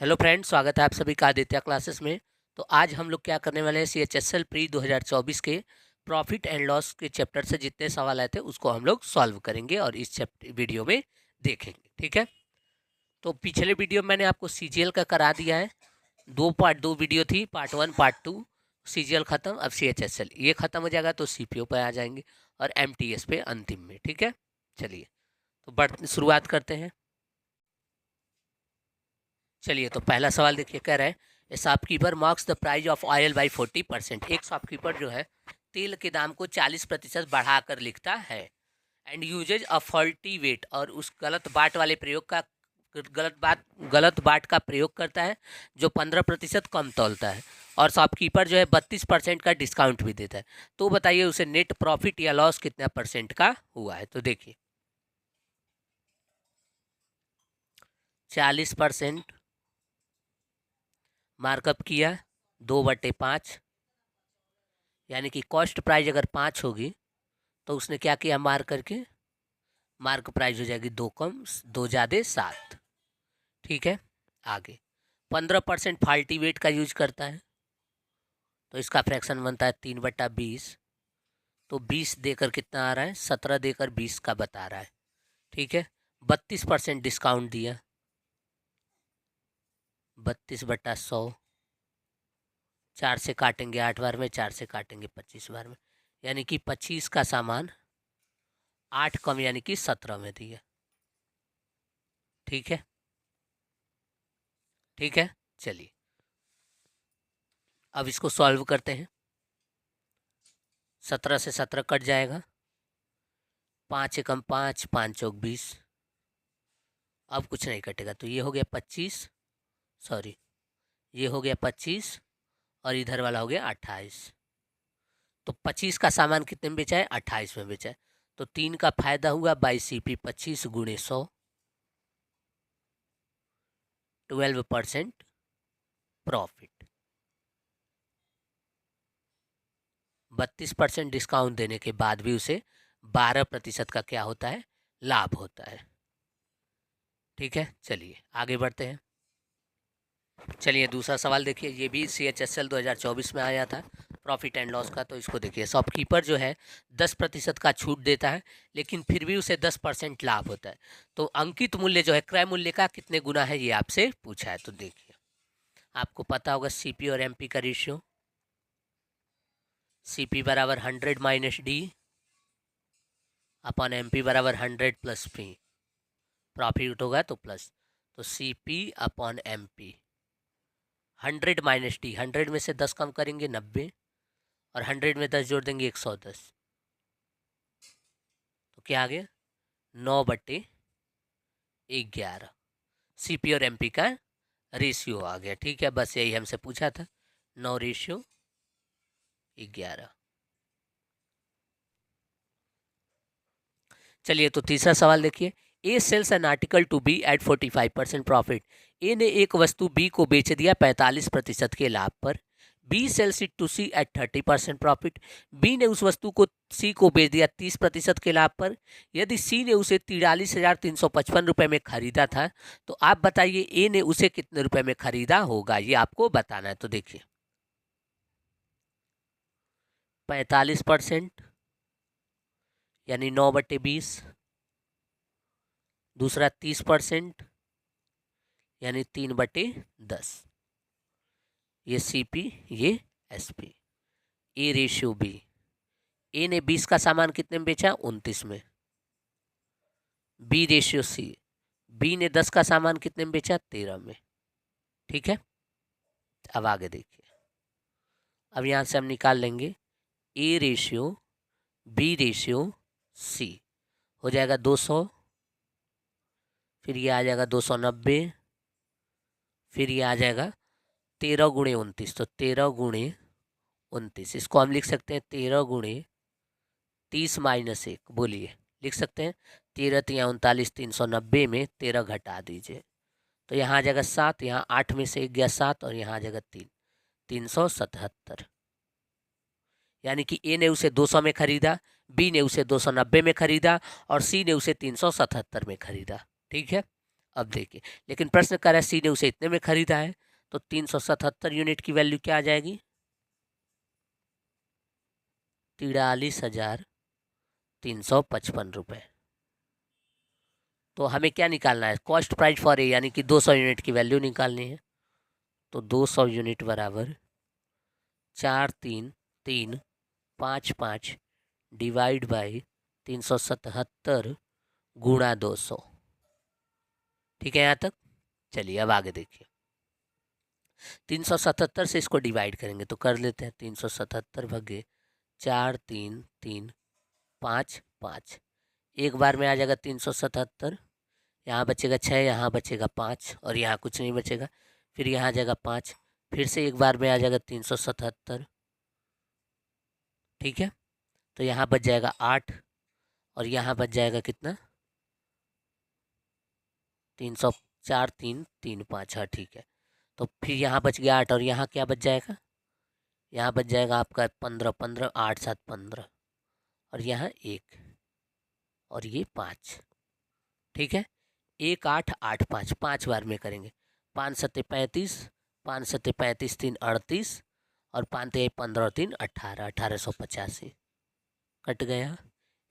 Hello friends, स्वागत है आप सभी का आदित्य क्लासेस में। तो आज हम लोग क्या करने वाले हैं, CHSL प्री 2024 के प्रॉफिट एंड लॉस के चैप्टर से जितने सवाल आए थे उसको हम लोग सॉल्व करेंगे और इस चैप्टर वीडियो में देखेंगे। ठीक है, तो पिछले वीडियो मैंने आपको CGL का करा दिया है। दो वीडियो थी, पार्ट 1 पार्ट 2। CGL ख़त्म, अब CHSL ये ख़त्म हो जाएगा तो CPO पे आ जाएंगे और MTS पे अंतिम में। ठीक है, चलिए तो शुरुआत करते हैं। चलिए तो पहला सवाल देखिए, कह रहा है ए shopkeeper marks the price of oil by 40%। एक शॉपकीपर जो है तेल के दाम को 40% बढ़ाकर लिखता है and uses a faulty weight, और उस गलत बाट का प्रयोग करता है जो 15% कम तौलता है, और शॉपकीपर जो है 32% का डिस्काउंट भी देता है। तो बताइए उसे नेट प्रॉफिट या लॉस कितना परसेंट का हुआ है। तो देखिए 40% मार्कअप किया 2/5, यानी कि कॉस्ट प्राइस अगर 5 होगी तो उसने क्या किया, मार्क करके मार्क प्राइस हो जाएगी 2 कम 2 ज़्यादा 7। ठीक है, आगे 15% फाल्टी वेट का यूज करता है तो इसका फ्रैक्शन बनता है 3/20। तो 20 देकर कितना आ रहा है, 17 देकर 20 का बता रहा है। ठीक है, 32% डिस्काउंट दिया, 32/100। 4 से काटेंगे 8 बार में, 4 से काटेंगे 25 बार में, यानी कि 25 का सामान 8 कम यानी कि 17 में दिया। ठीक है, ठीक है, चलिए अब इसको सॉल्व करते हैं। 17 से 17 कट जाएगा, 5 एकम 5, 5 चौक 20। अब कुछ नहीं कटेगा तो ये हो गया 25, सॉरी ये हो गया 25 और इधर वाला हो गया 28। तो 25 का सामान कितने में बेचा है, 28 में बेचा है। तो 3 का फायदा हुआ बाई CP 25 गुणे 100, 12% प्रॉफिट। 32% डिस्काउंट देने के बाद भी उसे 12% का क्या होता है, लाभ होता है। ठीक है, चलिए आगे बढ़ते हैं। चलिए दूसरा सवाल देखिए, ये भी CHSL 2024 में आया था प्रॉफिट एंड लॉस का। तो इसको देखिए, शॉपकीपर जो है 10% का छूट देता है लेकिन फिर भी उसे 10% लाभ होता है। तो अंकित मूल्य जो है क्रय मूल्य का कितने गुना है, ये आपसे पूछा है। तो देखिए आपको पता होगा CP और MP का रेशियो, CP बराबर 100 माइनस D अपॉन MP बराबर 100 प्लस P। प्रॉफिट होगा तो प्लस, तो CP upon MP 100 minus D, 100 में से 10 कम करेंगे 90, और 100 में 10 जोड़ देंगे 110। तो क्या आ गया, 9/11। CP और MP का रेशियो आ गया। ठीक है, बस यही हमसे पूछा था, 9:11। चलिए तो तीसरा सवाल देखिए, A sells an article to B at 45% profit. A ने एक वस्तु बी को बेच दिया 45% के लाभ पर। B sells it to C at 30% profit. B ने उस वस्तु को सी को बेच दिया 30% के लाभ पर। यदि सी ने उसे 43,355 रुपये में खरीदा था तो आप बताइए ए ने उसे कितने रुपए में खरीदा होगा, ये आपको बताना है। तो देखिए 45% यानी 9/20, दूसरा 30% यानी 3/10। ये CP, ये SP। ए रेशियो बी, ए ने 20 का सामान कितने में बेचा, 29 में। बी रेशियो सी, बी ने 10 का सामान कितने में बेचा, 13 में। ठीक है, अब आगे देखिए, अब यहां से हम निकाल लेंगे A ratio B ratio C, हो जाएगा 200, फिर ये आ जाएगा 290, फिर ये आ जाएगा 13 × 29, तो 13 × 29, इसको हम लिख सकते हैं 13 × 30 - 1, बोलिए लिख सकते हैं 13 × 39, 390 में 13 घटा दीजिए तो यहाँ आ जाएगा 7, यहाँ 8 में से 1 गया 7, और यहाँ आ जाएगा 3, 377। यानी कि ए ने उसे 200 में खरीदा, बी ने उसे 290 में खरीदा और सी ने उसे 377 में खरीदा। ठीक है, अब देखिए, लेकिन प्रश्न कर रहा है सी ने उसे इतने में खरीदा है, तो 377 यूनिट की वैल्यू क्या आ जाएगी? 43,355 रुपये। तो हमें क्या निकालना है? कॉस्ट प्राइस फॉर ए, यानी कि 200 यूनिट की वैल्यू निकालनी है। तो 200 यूनिट बराबर 43,355 डिवाइड बाई 377 गुणा 200। ठीक है यहाँ तक? चलिए अब आगे देखिए। 377 से इसको डिवाइड करेंगे तो कर लेते हैं 377 भागे 43,355। एक बार में आ जाएगा 377, यहाँ बचेगा 6, यहाँ बचेगा 5 और यहाँ कुछ नहीं बचेगा। फिर यहाँ आ जाएगा 5, फिर से एक बार में आ जाएगा 377। ठीक है, तो यहाँ बच जाएगा 8 और यहाँ बच जाएगा कितना? 304,335। हाँ ठीक है, तो फिर यहाँ बच गया 8 और यहाँ क्या बच जाएगा? यहाँ बच जाएगा आपका 15, 15 8 7 15 और यहाँ 1 और ये 5। ठीक है, 1 8 8 5, 5 बार में करेंगे। 5 सत्ते 35, 5 सत्ते 35 3 38 और 5 ते 15 और 3 18, 1885 कट गया।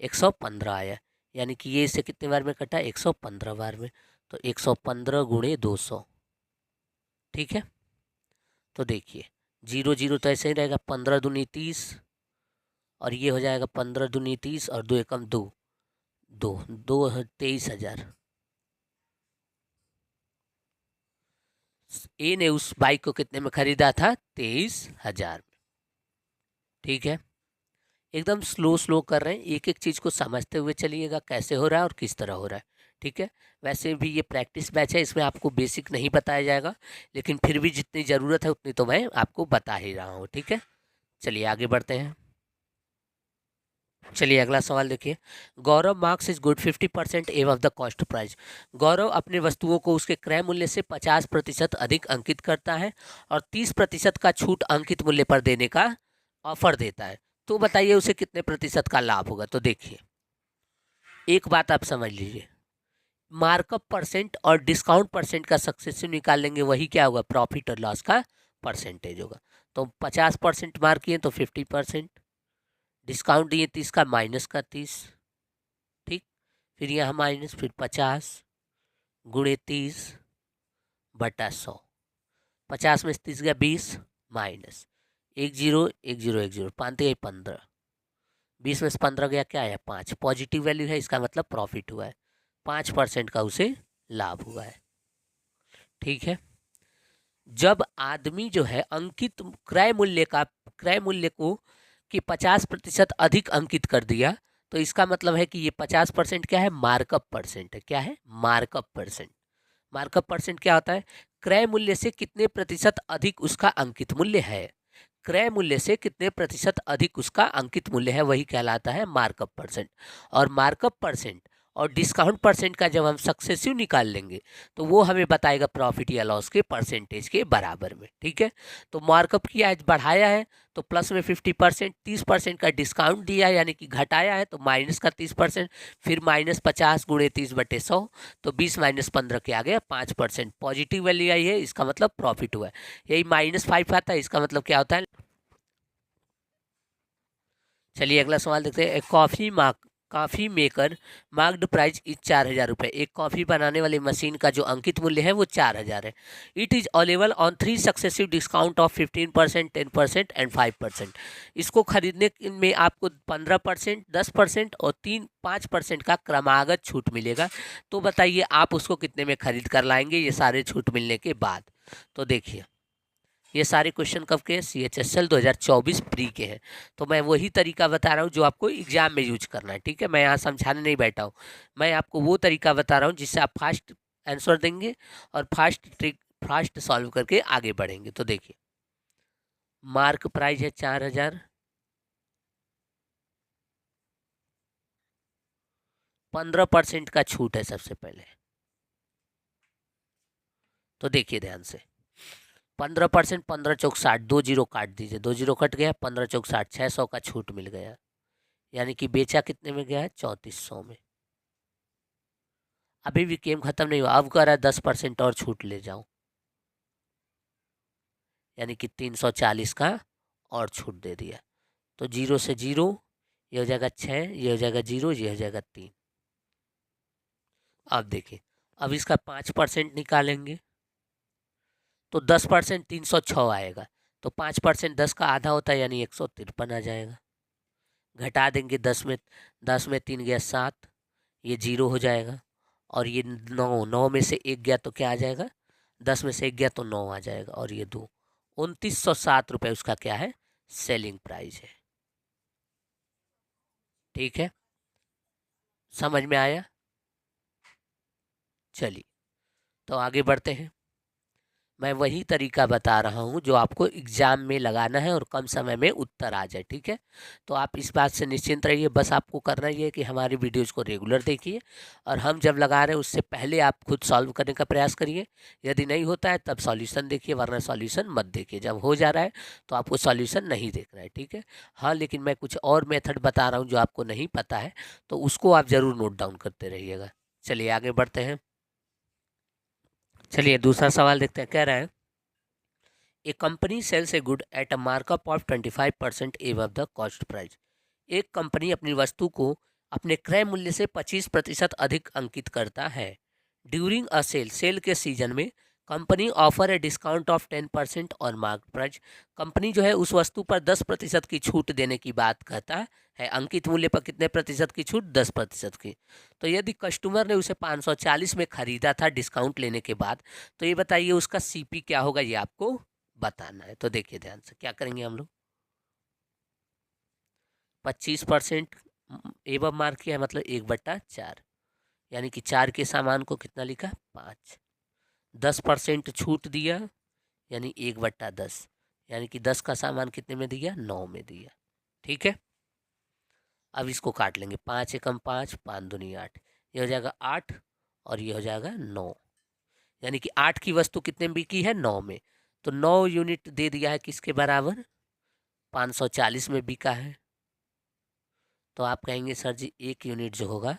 115 आया, यानी कि ये इससे कितने बार में कटा? 115 बार में। तो 115 गुणे 200। ठीक है, तो देखिए 0 0 तो ऐसे ही रहेगा, 15 दूनी 30 और ये हो जाएगा 15 दूनी 30 और 2 एकम 2 2 2 23,000। ए ने उस बाइक को कितने में खरीदा था? 23,000 में। ठीक है, एकदम स्लो स्लो कर रहे हैं, एक एक चीज़ को समझते हुए चलिएगा कैसे हो रहा है और किस तरह हो रहा है। ठीक है, वैसे भी ये प्रैक्टिस बैच है, इसमें आपको बेसिक नहीं बताया जाएगा, लेकिन फिर भी जितनी ज़रूरत है उतनी तो मैं आपको बता ही रहा हूँ। ठीक है, चलिए आगे बढ़ते हैं। चलिए अगला सवाल देखिए। Gaurav marks is good 50% above the cost price. Gaurav अपने वस्तुओं को उसके क्रय मूल्य से 50% अधिक अंकित करता है और 30% का छूट अंकित मूल्य पर देने का ऑफर देता है। तो बताइए उसे कितने प्रतिशत का लाभ होगा? तो देखिए एक बात आप समझ लीजिए, मार्कअप परसेंट और डिस्काउंट परसेंट का सक्सेसिव निकाल लेंगे, वही क्या होगा? प्रॉफिट और लॉस का परसेंटेज होगा। तो 50% मार्क किए तो 50%, डिस्काउंट दिए 30 का माइनस का 30। ठीक, फिर यहाँ माइनस, फिर 50 गुणे 30 बटा 100। 50 में 30 गया 20 माइनस 1 0 1 0 1 0 5 15, 20 में से 15 गया क्या है? 5। पॉजिटिव वैल्यू है, इसका मतलब प्रॉफिट हुआ है, 5% का उसे लाभ हुआ है। ठीक है, जब आदमी जो है अंकित क्रय मूल्य को कि 50% अधिक अंकित कर दिया, तो इसका मतलब है कि ये 50% क्या है? मार्कअप परसेंट है। क्या है? Markup percent. मार्कअप परसेंट क्या होता है? क्रय मूल्य से कितने प्रतिशत अधिक उसका अंकित मूल्य है। क्रय मूल्य से कितने प्रतिशत अधिक उसका अंकित मूल्य है, वही कहलाता है मार्कअप परसेंट। और मार्कअप परसेंट और डिस्काउंट परसेंट का जब हम सक्सेसिव निकाल लेंगे तो वो हमें बताएगा प्रॉफिट या लॉस के परसेंटेज के बराबर में। ठीक है, तो मार्कअप किया है, बढ़ाया है तो प्लस में 50%, 30% का डिस्काउंट दिया है यानी कि घटाया है तो माइनस का 30%, फिर माइनस 50 गुणे 30/100, तो 20 माइनस 15 के आ गया 5%। पॉजिटिव वैल्यू आई है, इसका मतलब प्रॉफिट हुआ है। यही -5 आता है, इसका मतलब क्या होता है? चलिए अगला सवाल देखते हैं। Coffee maker marked price is 4,000 रुपये। एक कॉफ़ी बनाने वाली मशीन का जो अंकित मूल्य है वो 4,000 है। It is available on 3 successive discount of 15%, 10% and 5%। इसको खरीदने में आपको 15%, 10% और 5% का क्रमागत छूट मिलेगा। तो बताइए आप उसको कितने में खरीद कर लाएंगे ये सारे छूट मिलने के बाद? तो देखिए ये सारे क्वेश्चन कब के हैं? CHSL 2024 प्री के हैं। तो मैं वही तरीका बता रहा हूँ जो आपको एग्जाम में यूज करना है। ठीक है, मैं यहाँ समझाने नहीं बैठा हूँ, मैं आपको वो तरीका बता रहा हूँ जिससे आप फास्ट आंसर देंगे और फास्ट सॉल्व करके आगे बढ़ेंगे। तो देखिए मार्क प्राइस है 4,000, 15% का छूट है सबसे पहले। तो देखिए ध्यान से, 15%, 15 चौक 60, 2 जीरो काट दीजिए, 2 जीरो कट गया, 15 चौक 60, 600 का छूट मिल गया, यानी कि बेचा कितने में गया है? 3400 में। अभी भी गेम खत्म नहीं हुआ, अब कह रहा है 10% और छूट ले जाओ, यानी कि 340 का और छूट दे दिया। तो 0 से 0, ये हो जाएगा 6, ये हो जाएगा 0, ये हो जाएगा 3। अब देखिए, अब इसका 5% निकालेंगे तो 10% 306 आएगा। तो 5% 10 का आधा होता है, यानी 153 आ जाएगा। घटा देंगे 10 में 3 गया 7, ये 0 हो जाएगा। और ये 9 में से 1 गया तो क्या आ जाएगा, 10 में से 1 गया तो 9 आ जाएगा। और ये 2, 2907 रुपये उसका क्या है, सेलिंग प्राइस है। ठीक है, समझ में आया? चलिए तो आगे बढ़ते हैं। मैं वही तरीका बता रहा हूँ जो आपको एग्ज़ाम में लगाना है और कम समय में उत्तर आ जाए। ठीक है, तो आप इस बात से निश्चिंत रहिए। बस आपको करना ये है कि हमारी वीडियोज़ को रेगुलर देखिए, और हम जब लगा रहे हैं उससे पहले आप खुद सॉल्व करने का प्रयास करिए। यदि नहीं होता है तब सॉल्यूशन देखिए, वरना सॉल्यूशन मत देखिए। जब हो जा रहा है तो आपको सॉल्यूशन नहीं देखना है। ठीक है, हाँ, लेकिन मैं कुछ और मेथड बता रहा हूँ जो आपको नहीं पता है, तो उसको आप ज़रूर नोट डाउन करते रहिएगा। चलिए आगे बढ़ते हैं। चलिए दूसरा सवाल देखते हैं। कह रहा है, A company sells a good at a markup of 25% above the cost price. एक कंपनी अपनी वस्तु को अपने क्रय मूल्य से 25% अधिक अंकित करता है। ड्यूरिंग अ सेल, सेल के सीजन में company offer a discount of 10% और मार्क प्राइस। कंपनी जो है उस वस्तु पर 10% की छूट देने की बात कहता है। अंकित मूल्य पर कितने प्रतिशत की छूट, 10% की। तो यदि कस्टमर ने उसे 540 में खरीदा था डिस्काउंट लेने के बाद, तो ये बताइए उसका सीपी क्या होगा, ये आपको बताना है। तो देखिए ध्यान से क्या करेंगे हम लोग। 25% एवं मार्क किया है, मतलब 1/4, यानी कि 4 के सामान को कितना लिखा, 5। 10% छूट दिया, यानी 1/10, यानी कि 10 का सामान कितने में दिया, 9 में दिया। ठीक है, अब इसको काट लेंगे। 5 एकम 5, 5 दूनी 8, ये हो जाएगा 8 और ये हो जाएगा 9, यानी कि 8 की वस्तु कितने में बिकी है, 9 में। तो 9 यूनिट दे दिया है, किसके बराबर, 540 में बिका है। तो आप कहेंगे सर जी 1 यूनिट जो होगा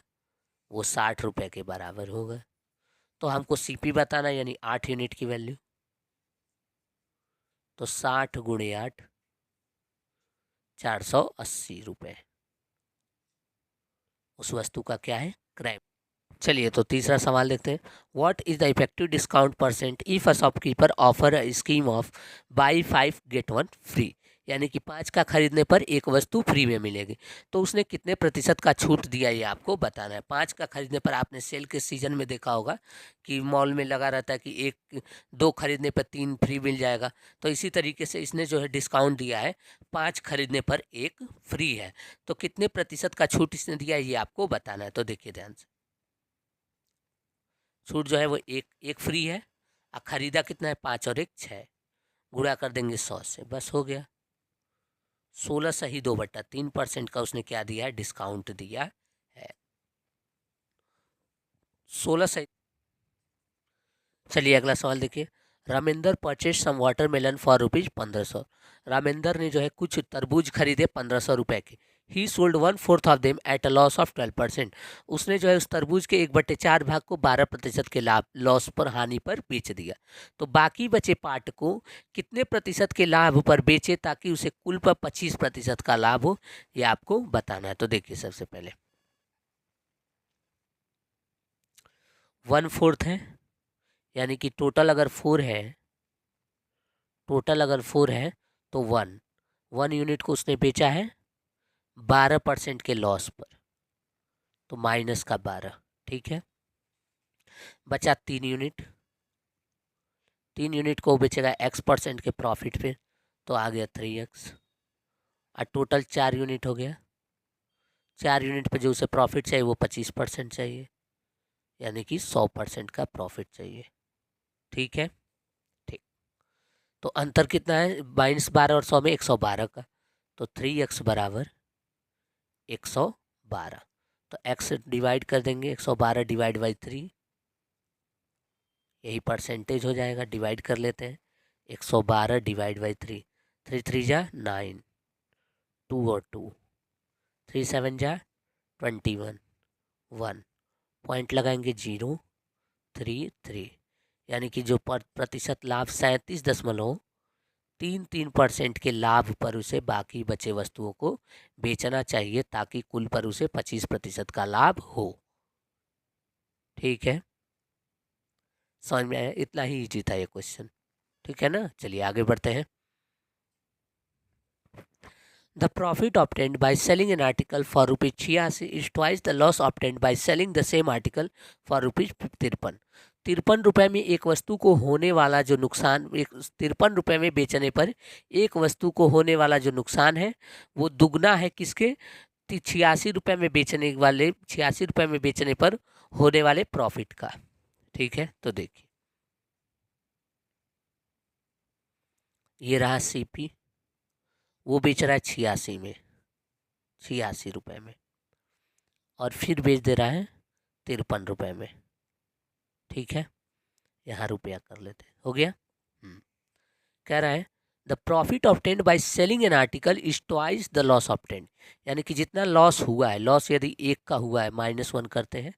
वो 60 रुपये के बराबर होगा। तो हमको सीपी बताना, यानी 8 यूनिट की वैल्यू। तो 60 गुणे 8, 480 रुपये उस वस्तु का क्या है, क्रय। चलिए तो तीसरा सवाल देखते हैं। What is the effective discount percent if a shopkeeper offer a scheme of buy 5 get 1 free, यानी कि 5 का खरीदने पर एक वस्तु फ्री में मिलेगी। तो उसने कितने प्रतिशत का छूट दिया, ये आपको बताना है। 5 का खरीदने पर, आपने सेल के सीजन में देखा होगा कि मॉल में लगा रहता है कि 2 खरीदने पर 3 फ्री मिल जाएगा। तो इसी तरीके से इसने जो है डिस्काउंट दिया है, 5 खरीदने पर 1 फ्री है। तो कितने प्रतिशत का छूट इसने दिया है, ये आपको बताना है। तो देखिए ध्यान से, छूट जो है वो एक फ्री है, और खरीदा कितना है, 5 और 1 6, गुणा कर देंगे 100 से, बस हो गया। 16 सही 2/3% का उसने क्या दिया है, डिस्काउंट दिया है। 16 सही। चलिए अगला सवाल देखिए। Ramendra purchase some watermelon for ₹1500। Ramendra ने जो है कुछ तरबूज खरीदे 1500 रुपये के। He sold 1/4 of them at a loss of 12%। उसने जो है उस तरबूज के 1/4 भाग को 12% के लाभ, लॉस पर, हानि पर बेच दिया। तो बाकी बचे पार्ट को कितने प्रतिशत के लाभ पर बेचे ताकि उसे कुल पर 25% का लाभ हो, ये आपको बताना है। तो देखिए सबसे पहले 1/4 है, यानी कि टोटल अगर 4 है, तो 1 यूनिट को उसने बेचा है 12% के लॉस पर, तो -12। ठीक है, बचा 3 यूनिट। 3 यूनिट को बेचेगा X% के प्रॉफिट पे, तो आ गया 3X। और टोटल 4 यूनिट हो गया। 4 यूनिट पे जो उसे प्रॉफिट चाहिए वो 25% चाहिए, यानी कि 100% का प्रॉफिट चाहिए। ठीक है, ठीक। तो अंतर कितना है, -12 और 100 में, 112 का। तो 3X बराबर 112। तो X डिवाइड कर देंगे, 112 डिवाइड बाई 3, यही परसेंटेज हो जाएगा। डिवाइड कर लेते हैं, 112 डिवाइड बाई 3, 3 3 जा 9, 2 और 2, 3 7 जा 21, 1, पॉइंट लगाएंगे 033, यानी कि जो प्रतिशत लाभ 37.33% के लाभ पर उसे बाकी बचे वस्तुओं को बेचना चाहिए ताकि कुल पर उसे 25% का लाभ हो। ठीक है, समझ में आया? इतना ही इजी था ये क्वेश्चन। ठीक है ना, चलिए आगे बढ़ते हैं। The profit obtained by selling an article for ₹86 is twice the loss obtained by selling the same article for ₹53। 53 रुपये में एक वस्तु को होने वाला जो नुकसान, 53 रुपये में बेचने पर एक वस्तु को होने वाला जो नुकसान है वो दुगना है किसके? 86 रुपये में बेचने वाले, 86 रुपये में बेचने पर होने वाले प्रॉफिट का। ठीक है, तो देखिए ये रहा सीपी, वो बेच रहा है 86 में, 86 रुपये में, और फिर बेच दे रहा है 53 रुपये में। ठीक है, यहाँ रुपया कर लेते, हो गया। कह रहा है the profit obtained by selling an article is twice the loss obtained, यानी कि जितना लॉस हुआ है, लॉस यदि 1 का हुआ है -1 करते हैं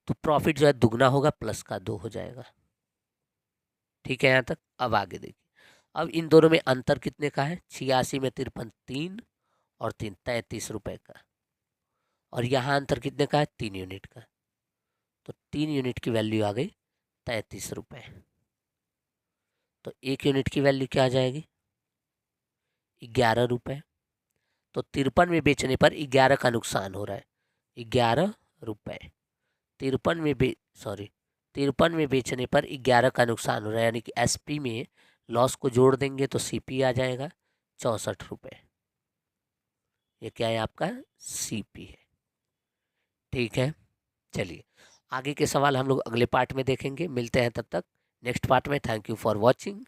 तो प्रॉफिट जो है दुगना होगा, प्लस का 2 हो जाएगा। ठीक है, यहाँ तक। अब आगे देखिए, अब इन दोनों में अंतर कितने का है? 86 में 53, 3 और 3 33 रुपये का, और यहाँ अंतर कितने का है? 3 यूनिट का। तो 3 यूनिट की वैल्यू आ गई 33 रुपये। तो 1 यूनिट की वैल्यू क्या आ जाएगी? 11 रुपये। तो 53 में बेचने पर 11 का नुकसान हो रहा है, 11 रुपये। 53 में बेचने पर 11 का नुकसान हो रहा है, यानी कि एसपी में लॉस को जोड़ देंगे तो सीपी आ जाएगा 64 रुपये। ये क्या है? आपका सीपी है। ठीक है, चलिए आगे के सवाल हम लोग अगले पार्ट में देखेंगे। मिलते हैं तब तक नेक्स्ट पार्ट में। Thank you for watching.